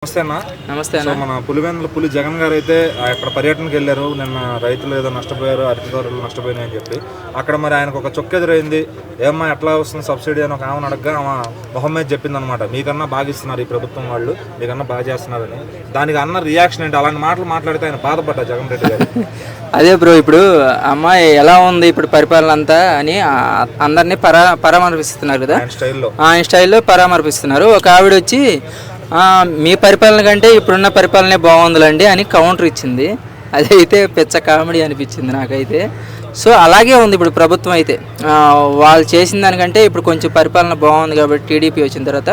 నమస్తే అన్న. నమస్తే సో అన్న. మన పులివెందుల పులి జగన్ గారు అయితే అక్కడ పర్యటనకి వెళ్ళారు. నిన్న రైతులు ఏదో నష్టపోయారు, అరటి తోటలు నష్టపోయినాయి అని చెప్పి అక్కడ మరి ఆయనకు ఒక చొక్కు ఎదురైంది. ఏమ్మా ఎట్లా వస్తుంది సబ్సిడీ అని ఒక ఆమెను అడగగా ఆమె మొహం మీద చెప్పింది అనమాట, మీకన్నా బాగా ఇస్తున్నారు ఈ ప్రభుత్వం వాళ్ళు, మీకన్నా బాగా చేస్తున్నారని. దానికి అన్న రియాక్షన్ ఏంటి? అలాంటి మాటలు మాట్లాడితే ఆయన బాధపడ్డా జగన్ రెడ్డి గారు. అదే బ్రో, ఇప్పుడు అమ్మాయి ఎలా ఉంది ఇప్పుడు పరిపాలన అంతా అని అందరినీ పరామర్శిస్తున్నారు కదా, ఆయన స్టైల్లో పరామర్శిస్తున్నారు. ఒక ఆవిడ వచ్చి మీ పరిపాలన కంటే ఇప్పుడున్న పరిపాలనే బాగుందిలండి అని కౌంటర్ ఇచ్చింది. అదైతే పెద్ద కామెడీ అనిపించింది నాకైతే. సో అలాగే ఉంది ఇప్పుడు ప్రభుత్వం అయితే. వాళ్ళు చేసిన దానికంటే ఇప్పుడు కొంచెం పరిపాలన బాగుంది కాబట్టి టీడీపీ వచ్చిన తర్వాత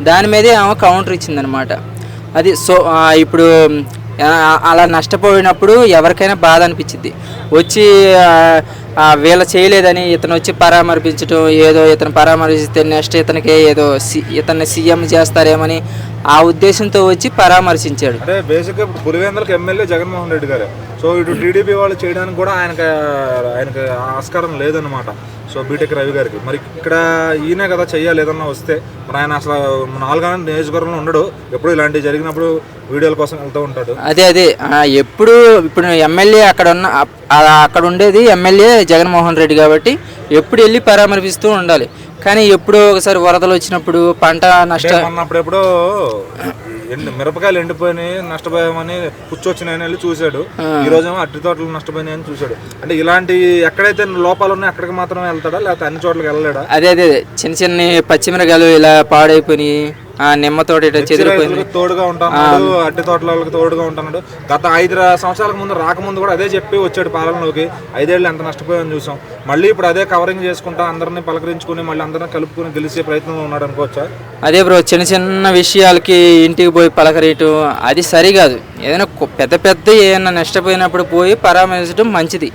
దాని మీదే ఆమె కౌంటర్ ఇచ్చిందనమాట. అది సో ఇప్పుడు అలా నష్టపోయినప్పుడు ఎవరికైనా బాధ అనిపించింది. వచ్చి వీళ్ళ చేయలేదని ఇతను వచ్చి పరామర్శించడం, ఏదో ఇతను పరామర్శిస్తే నెక్స్ట్ ఇతనికి ఏదో ఇతన్ని సీఎం చేస్తారేమని ఆ ఉద్దేశంతో వచ్చి పరామర్శించాడు. అంటే బేసిక్గా ఇప్పుడు పులివెందులకు ఎమ్మెల్యే జగన్మోహన్ రెడ్డి గారు. సో ఇటు టీడీపీ వాళ్ళు చేయడానికి కూడా ఆయనకి ఆస్కారం లేదనమాట. సో బీటెక్ రవి గారికి మరి ఇక్కడ ఈయనే కదా చెయ్యాలి ఏదన్నా వస్తే. మరి ఆయన అసలు 4 నియోజకవర్గంలో ఉండడు, ఎప్పుడు ఇలాంటివి జరిగినప్పుడు వీడియోల కోసం వెళ్తూ ఉంటాడు. అదే ఇప్పుడు ఎమ్మెల్యే అక్కడ ఉండేది ఎమ్మెల్యే జగన్మోహన్ రెడ్డి కాబట్టి ఎప్పుడు వెళ్ళి పరామర్శిస్తూ ఉండాలి. కానీ ఎప్పుడో ఒకసారి వరదలు వచ్చినప్పుడు పంట నష్టం అన్నప్పుడెప్పుడో మిరపకాయలు ఎండిపోయినాయి నష్టపోయామని పుచ్చొచ్చినాయని వెళ్ళి చూశాడు. ఈ రోజేమో అరటి తోటలు నష్టపోయినాయి అని చూశాడు. అంటే ఇలాంటి ఎక్కడైతే లోపాలు ఉన్నాయో అక్కడికి మాత్రమే వెళ్తాడా, లేకపోతే అన్ని చోట్లకి వెళ్ళలేడా? అదే చిన్న పచ్చిమిరకాయలు ఇలా పాడైపోయి నిమ్మ తోట చెదిరిపోయింది. తోడుగా ఉంటాడు, అట్టి తోటలకు తోడుగా ఉంటున్నాడు. గత 5 సంవత్సరాల ముందు రాకముందు కూడా అదే చెప్పి వచ్చాడు పాలనలోకి. 5 ఏళ్ళు ఎంత నష్టపోయామని చూసాం. మళ్ళీ ఇప్పుడు అదే కవరింగ్ చేసుకుంటా అందరినీ పలకరించుకుని మళ్ళీ అందరినీ కలుపుకుని గెలిచే ప్రయత్నంలో ఉన్నాడు అనుకోవచ్చా? అదే బ్రో, చిన్న విషయాలకి ఇంటికి పోయి పలకరియటం అది సరికాదు. ఏదైనా పెద్ద ఏదైనా నష్టపోయినప్పుడు పోయి పరామర్శించడం మంచిది.